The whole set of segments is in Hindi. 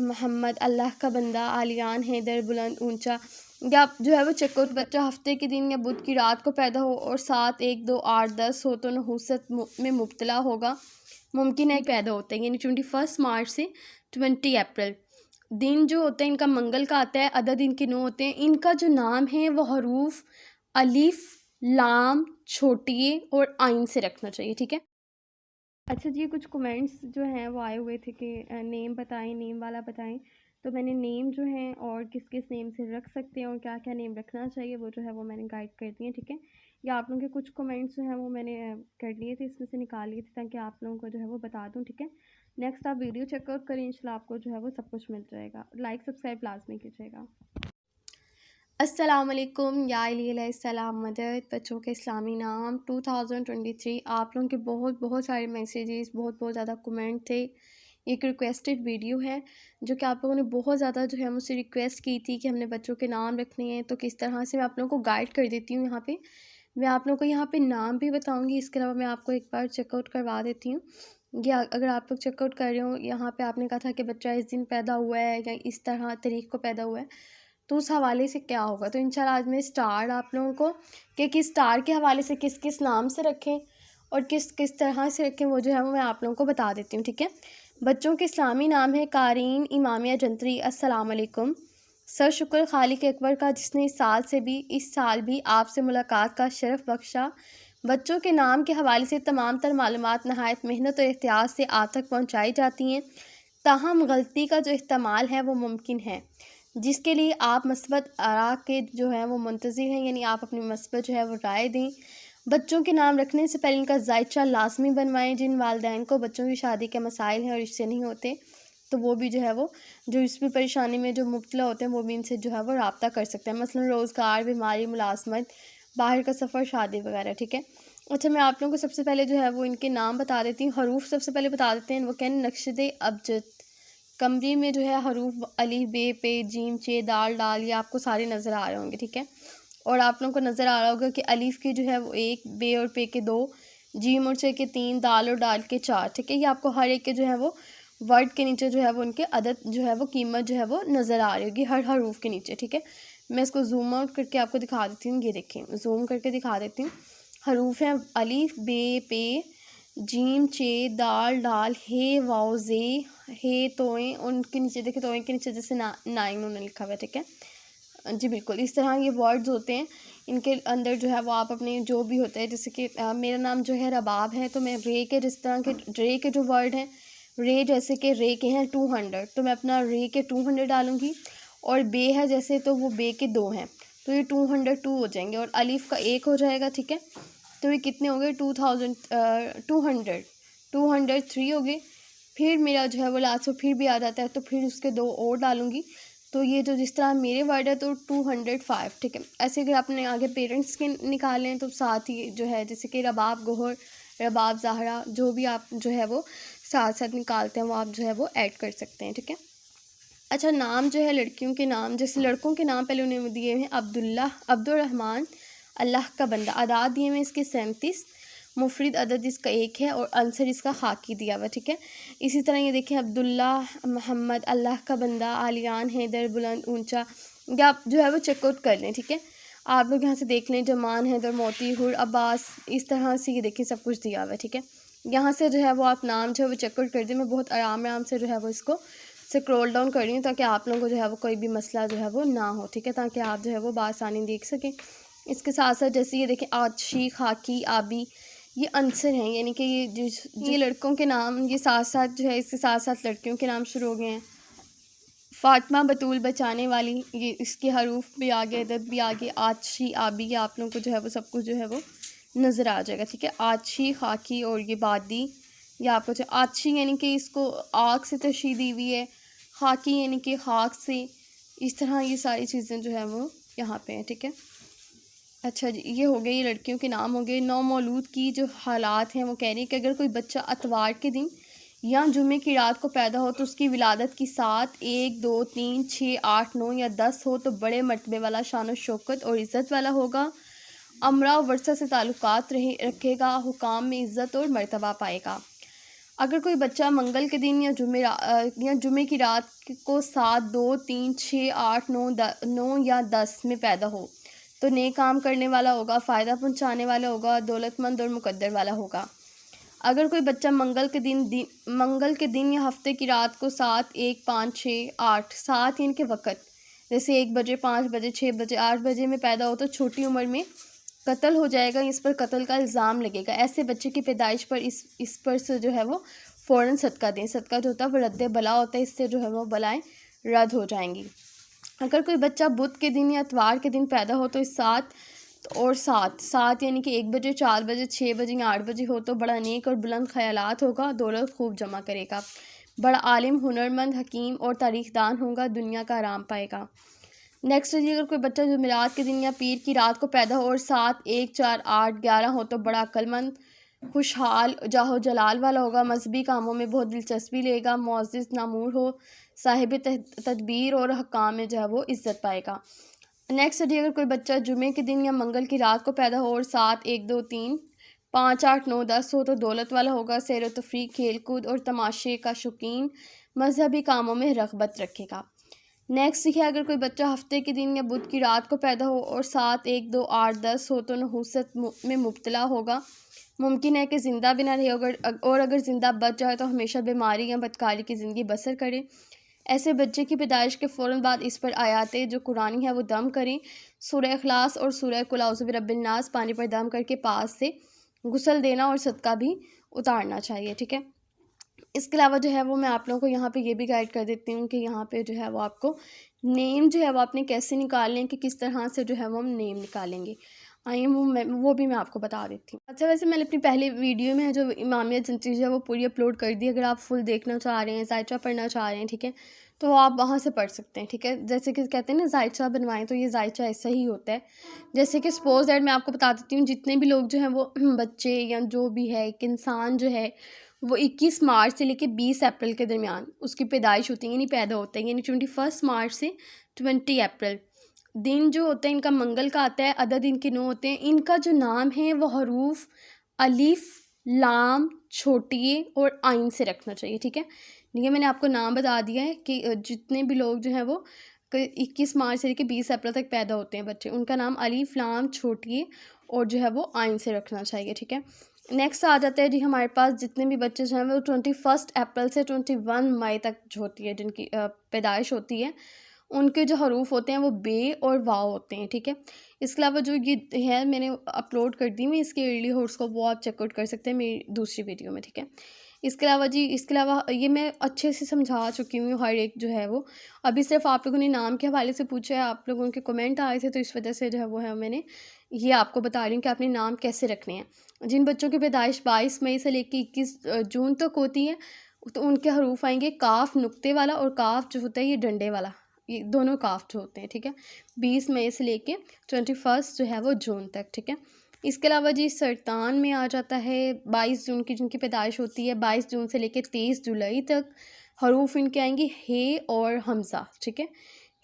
मोहम्मद अल्लाह का बंदा आलियान हैदर बुलंद ऊंचा। या जो है वो चेकआउट बच्चा हफ्ते के दिन या बुध की रात को पैदा हो और 7, 1, 2, 8, 10 हो तो नहुसत में मुब्तला होगा, मुमकिन है पैदा होते हैं। यानी 21 मार्च से 20 अप्रैल दिन जो होते हैं इनका मंगल का आता है, अदद इनके 9 होते हैं। इनका जो नाम है वो हरूफ अलिफ लाम छोटी और आइन से रखना चाहिए, ठीक है। अच्छा जी, कुछ कमेंट्स जो हैं वो आए हुए थे कि नेम बताएं, नेम वाला बताएं। तो मैंने नेम जो है और किस किस नेम से रख सकते हैं और क्या क्या नेम रखना चाहिए वो जो है वो मैंने गाइड कर दिए, ठीक है। या आप लोगों के कुछ कमेंट्स जो हैं वो मैंने कर लिए थे, इसमें से निकाल लिए थे ताकि आप लोगों को जो है वो बता दूँ, ठीक है। नेक्स्ट आप वीडियो चेकआउट करें, इंशाल्लाह आपको जो है वो सब कुछ मिल जाएगा। लाइक सब्सक्राइब लाजमी कीजिएगा। अस्सलाम वालेकुम या सलाम मदद बच्चों के इस्लामी नाम 2023। आप लोगों के बहुत बहुत सारे मैसेजेस, बहुत बहुत ज़्यादा कमेंट थे। एक रिक्वेस्टेड वीडियो है जो कि आप लोगों ने बहुत ज़्यादा जो है मुझसे रिक्वेस्ट की थी कि हमने बच्चों के नाम रखने हैं। तो किस तरह से मैं आप लोगों को गाइड कर देती हूँ। यहाँ पे मैं आप लोगों को यहाँ पे नाम भी बताऊँगी, इसके अलावा मैं आपको एक बार चेकआउट करवा देती हूँ। या अगर आप लोग चेकआउट कर रहे हो, यहाँ पे आपने कहा था कि बच्चा इस दिन पैदा हुआ है या इस तरह तारीख को पैदा हुआ है, तो उस हवाले से क्या होगा। तो इंशाल्लाह आज मैं स्टार आप लोगों को कि किस स्टार के हवाले से किस किस नाम से रखें और किस किस तरह से रखें वो जो है वो मैं आप लोगों को बता देती हूँ, ठीक है। बच्चों के इस्लामी नाम है कारीन इमामिया जंतरी। अस्सलाम वालेकुम। सर शुक्र खालिक अकबर का जिसने इस साल भी आपसे मुलाकात का शरफ़ बख्शा। बच्चों के नाम के हवाले से तमाम तर मालूमात नहायत मेहनत और एहतियात से आप तक पहुँचाई जाती हैं, ताहम गलती का जो इस्तेमाल है वो मुमकिन है, जिसके लिए आप मस्बत आरा के जो है वो मुंतज़िर हैं। यानी आप अपनी मस्बत जो है वो राय दें। बच्चों के नाम रखने से पहले इनका जायचा लाजमी बनवाएं। जिन वालिदैन को बच्चों की शादी के मसाइल हैं और रिश्ते नहीं होते, तो वो भी जो है वो जो इस भी परेशानी में जो मुब्तला होते हैं वो भी इनसे जो है वो रब्ता कर सकते हैं, मसलन रोज़गार, बीमारी, मुलाजमत, बाहर का सफ़र, शादी वगैरह, ठीक है। अच्छा, मैं आप लोगों को सबसे पहले जो है वो इनके नाम बता देती हूँ। हरूफ सबसे पहले बता देते हैं। वो कहने नक्शद अबजद कमरी में जो है हरूफ अली बे पे जीम चे दाल डाल, ये आपको सारे नज़र आ रहे होंगे, ठीक है। और आप लोगों को नज़र आ रहा होगा कि अलीफ़ के जो है वो 1, बे और पे के 2, जीम और चे के 3, दाल और डाल के 4, ठीक है। ये आपको हर एक के जो है वो वर्ड के नीचे जो है वो उनके अदद जो है वो कीमत जो है वो नज़र आ रही होगी हर हरूफ के नीचे, ठीक है। मैं इसको जूम आउट करके आपको दिखा देती हूँ। ये देखें, जूम करके दिखा देती हूँ। हरूफ हैं अलीफ़ बे पे जीम चे दाल डाल हे वाओ जे हे तोएं, उनके नीचे देखिए तोएं के नीचे जैसे 9 उन्होंने लिखा हुआ है, ठीक है जी, बिल्कुल इस तरह ये वर्ड्स होते हैं। इनके अंदर जो है वो आप अपने जो भी होता है, जैसे कि मेरा नाम जो है रबाब है, तो मैं रे के जिस तरह के रे के जो वर्ड हैं, रे जैसे कि रे के हैं 200, तो मैं अपना रे के 200 डालूँगी। और बे है जैसे, तो वो बे के 2 हैं, तो ये 202 हो जाएंगे। और अलीफ़ का 1 हो जाएगा, ठीक है। तो ये कितने हो गए 203 हो गए। फिर मेरा जो है वो लास्ट में फिर भी आ जाता है, तो फिर उसके 2 और डालूँगी। तो ये जो जिस तरह मेरे वर्ड है तो 205, ठीक है। ऐसे अगर आपने आगे पेरेंट्स के निकाले हैं तो साथ ही जो है जैसे कि रबाब गोहर, रबाब ज़हरा, जो भी आप जो है वो साथ साथ निकालते हैं वो आप जो है वो ऐड कर सकते हैं, ठीक है। अच्छा, नाम जो है लड़कियों के नाम, जैसे लड़कों के नाम पहले उन्हें दिए हैं अब्दुल्ला, अब्दुर्रहमान, अल्लाह का बंदा। अदाद दिए हैं इसके 37, मुफरिद अदद इसका 1 है और आंसर इसका खाकी दिया हुआ, ठीक है। इसी तरह ये देखें अब्दुल्ला मोहम्मद अल्लाह का बंदा आलियान हैदर बुलंद ऊंचा। या आप जो है वो चेकआउट कर लें, ठीक है। आप लोग यहाँ से देख लें जमान हैदर मोती हुर अब्बास, इस तरह से ये देखें सब कुछ दिया हुआ है, ठीक है। यहाँ से जो है वो आप नाम जो है वो चेकआउट कर दें। मैं बहुत आराम से जो है वो इसको स्क्रॉल डाउन कर रही हूँ ताकि आप लोगों को जो है वो कोई भी मसला जो है वो ना हो, ठीक है, ताकि आप जो है वो बासानी देख सकें। इसके साथ साथ जैसे ये देखें आशी, खाकी, आबी, ये आंसर हैं, यानी कि ये लड़कों के नाम, ये साथ साथ जो है इसके साथ साथ लड़कियों के नाम शुरू हो गए हैं। फ़ातिमा, बतूल, बचाने वाली, ये इसके हरूफ भी आगे, अदद भी आगे, आशी, आबी, ये आप लोगों को जो है वो सब कुछ जो है वो नज़र आ जाएगा, ठीक है। आशी, खाकी और ये बादी, ये आपको जो आशी यानी कि इसको आग से तशरीह दी हुई है, खाकी यानी कि खाक से, इस तरह ये सारी चीज़ें जो है वो यहाँ पे हैं, ठीक है। अच्छा जी, ये हो गए, ये लड़कियों के नाम हो गए। नौ मौलूद की जो हालात हैं वो कह रही है कि अगर कोई बच्चा अतवार के दिन या जुम्मे की रात को पैदा हो तो उसकी विलादत की 7, 1, 2, 3, 6, 8, 9 या 10 हो तो बड़े मर्तबे वाला, शान शौकत और इज़्ज़त वाला होगा। अमरा वर्सा से ताल्लुकात रखेगा, हुकाम में इज़्ज़त और मर्तबा पाएगा। अगर कोई बच्चा मंगल के दिन या जुमे की रात को 7, 2, 3, 6, 8, 9 या 10 में पैदा हो तो नेक काम करने वाला होगा, फ़ायदा पहुंचाने वाला होगा, दौलतमंद और मुकद्दर वाला होगा। अगर कोई बच्चा मंगल के दिन या हफ्ते की रात को 7, 1, 5, 6, 8 7 इनके वक़्त जैसे 1 बजे, 5 बजे, 6 बजे, 8 बजे में पैदा हो तो छोटी उम्र में कत्ल हो जाएगा, इस पर कत्ल का इल्ज़ाम लगेगा। ऐसे बच्चे की पैदाइश पर इस पर से जो है वो फ़ौरन सदका दें। सदका जो होता है वो रद्द बला होता है, इससे जो है वो बलाएँ रद्द हो जाएंगी। अगर कोई बच्चा बुध के दिन या इतवार के दिन पैदा हो तो इस 7 यानी कि 1 बजे, 4 बजे, 6 बजे या 8 बजे हो तो बड़ा नेक और बुलंद ख्यालात होगा, दौलत खूब जमा करेगा, बड़ा आलिम, हुनरमंद, हकीम और तारीखदान होगा, दुनिया का आराम पाएगा। नेक्स्ट है जी, अगर कोई बच्चा जुमेरात के दिन या पीर की रात को पैदा हो और 7, 1, 4, 8, 11 हो तो बड़ा अक्लमंद, खुशहाल, जाहो जलाल वाला होगा, मजहबी कामों में बहुत दिलचस्पी लेगा, मुअज़्ज़िज़, नामूर हो, साहिब तदबीर और हकाम में जो है वो इज़्ज़त पाएगा। नेक्स्ट है जी, अगर कोई बच्चा जुमे के दिन या मंगल की रात को पैदा हो और 7, 1, 2, 3, 5, 8, 9, 10 हो तो दौलत वाला होगा, सैर व तफरीक, खेल कूद और तमाशे का शौकीन, मजहबी कामों में रग़बत रखेगा। नेक्स्ट है, अगर कोई बच्चा हफ्ते के दिन या बुध की रात को पैदा हो और 7, 1, 2, 8, 10 हो तो नहूसत में मुब्तला होगा, मुमकिन है कि ज़िंदा भी ना रहे, अगर ज़िंदा बच जाए तो हमेशा बीमारी या बदकारी की ज़िंदगी बसर करे। ऐसे बच्चे की पैदाइश के फ़ौरन बाद इस पर आयातें जो कुरानी है वो दम करें। सूरह इखलास और सूरह कुल औज़ु बिरब्बिन नास पानी पर दम करके पास से गुस्ल देना और सदका भी उतारना चाहिए, ठीक है। इसके अलावा जो है वो मैं आप लोगों को यहाँ पे ये भी गाइड कर देती हूँ कि यहाँ पे जो है वो आपको नेम जो है वो आपने कैसे निकालने हैं, कि किस तरह से जो है वो हम नेम निकालेंगे। आइए वो भी मैं आपको बता देती हूँ। अच्छा, वैसे मैंने अपनी पहले वीडियो में जो इमामिया चीज़ है वो पूरी अपलोड कर दी, अगर आप फुल देखना चाह रहे हैं, ज़ायचा पढ़ना चाह रहे हैं, ठीक है, तो आप वहाँ से पढ़ सकते हैं, ठीक है। जैसे कि कहते हैं ना ज़ायचा बनवाएं, तो ये ज़ायचा ऐसा ही होता है। जैसे कि सपोज दैट मैं आपको बता देती हूँ, जितने भी लोग जो हैं वो बच्चे या जो भी है एक इंसान जो है वो 21 मार्च से लेकर 20 अप्रैल के दरमियान उसकी पैदाइश होती है, यानी पैदा होता है, यानी 21 मार्च से 20 अप्रैल दिन जो होते हैं इनका मंगल का आता है, अदद इनके 9 होते हैं। इनका जो नाम है वो हरूफ अलिफ, लाम, छोटी और आइन से रखना चाहिए, ठीक है। ये मैंने आपको नाम बता दिया है कि जितने भी लोग जो हैं वो 21 मार्च से लेकर 20 अप्रैल तक पैदा होते हैं बच्चे, उनका नाम अलिफ, लाम, छोटी और जो है वो आइन से रखना चाहिए, ठीक है। नेक्स्ट आ जाता है जी हमारे पास जितने भी बच्चे जो हैं वो 21 अप्रैल से 21 मई तक जो होती है जिनकी पैदाइश होती है, उनके जो हरूफ होते हैं वो बे और वाव होते हैं, ठीक है। इसके अलावा जो ये है मैंने अपलोड कर दी मैं इसके अर्ली हॉर्स वो आप चेकआउट कर सकते हैं मेरी दूसरी वीडियो में, ठीक है। इसके अलावा ये मैं अच्छे से समझा चुकी हूँ हर एक जो है वो। अभी सिर्फ आप लोगों ने नाम के हवाले से पूछा है, आप लोगों के कमेंट आए थे, तो इस वजह से जो है वो है मैंने ये आपको बता रही हूँ कि आपने नाम कैसे रखने हैं। जिन बच्चों की पैदाइश 22 मई से लेकर 21 जून तक होती है तो उनके हरूफ आएंगे काफ नुक्ते वाला, और काफ जो होता है ये डंडे वाला, ये दोनों काफ जो होते हैं, ठीक है। 20 मई से लेके 21 जो है वो जून तक, ठीक है। इसके अलावा जी सरतान में आ जाता है 22 जून की जिनकी पैदाइश होती है, 22 जून से लेके 23 जुलाई तक हरूफ इनके आएंगे हे और हमज़ा, ठीक है।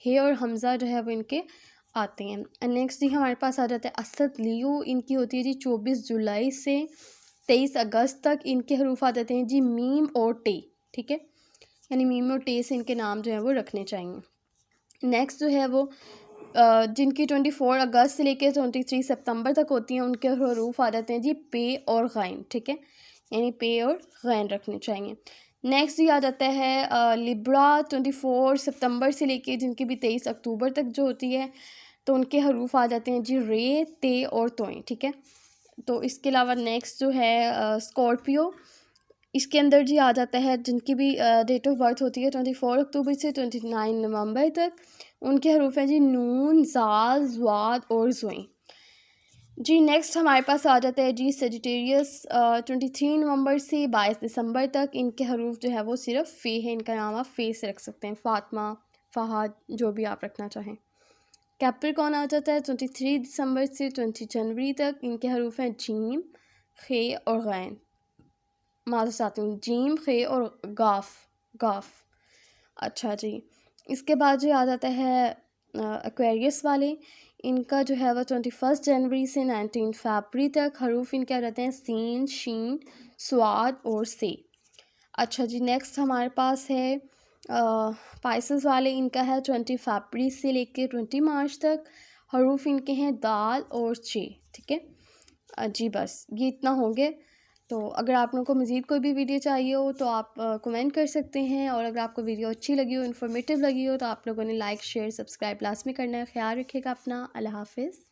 हे और हमज़ा जो है वो इनके आते हैं। नेक्स्ट जी हमारे पास आ जाता है असद लियो, इनकी होती है जी 24 जुलाई से 23 अगस्त तक। इनके हरूफ आ जाते हैं जी मीम और टे, ठीक है, यानी मीम और टे से इनके नाम जो है वो रखने चाहिए। नेक्स्ट जो है वो जिनकी 24 अगस्त से लेकर 23 सितंबर तक होती हैं, उनके हरूफ आ जाते हैं जी पे और गैन, ठीक है, यानी पे और गैन रखने चाहिए। नेक्स्ट ये आ जाता है लिब्रा 24 सितंबर से लेके जिनकी भी 23 अक्टूबर तक जो होती है, तो उनके हरूफ आ जाते हैं जी रे, ते और तोएं, ठीक है। तो इसके अलावा नेक्स्ट जो है स्कॉर्पियो, इसके अंदर जी आ जाता है जिनकी भी डेट ऑफ बर्थ होती है 24 अक्टूबर से 29 नवंबर तक, उनके हरूफ हैं जी नून, जाल, ज़्वाद और ज़ुई जी। नेक्स्ट हमारे पास आ जाता है जी सेजिटेरियस 23 नवंबर से 22 दिसंबर तक। इनके हरूफ जो है वो सिर्फ फ़े है, इनका नाम आप फ़े से रख सकते हैं, फ़ातिमा, फ़हाद, जो भी आप रखना चाहें। कैप्रिकॉर्न आ जाता है 23 दिसंबर से 20 जनवरी तक। इनके हरूफ हैं जीम, खे और गैन, मालूम चाहती हूँ जीम, खे और गाफ। अच्छा जी, इसके बाद जो आ जाता है एक्वेरियस वाले, इनका जो है वह 21 जनवरी से 19 फरवरी तक। हरूफ इनके आ जाते हैं सीन, शीन, स्वाद और से। अच्छा जी, नेक्स्ट हमारे पास है पाइसेस वाले, इनका है 20 फरवरी से लेके 20 मार्च तक। हरूफ इनके हैं दाल और चे, ठीक है जी। बस ये इतना हो गए। तो अगर आप लोगों को मज़ीद कोई भी वीडियो चाहिए हो तो आप कमेंट कर सकते हैं, और अगर आपको वीडियो अच्छी लगी हो, इन्फॉर्मेटिव लगी हो, तो आप लोगों ने लाइक शेयर सब्सक्राइब लाजमी करना है। ख्याल रखिएगा अपना। अल्लाह हाफिज़।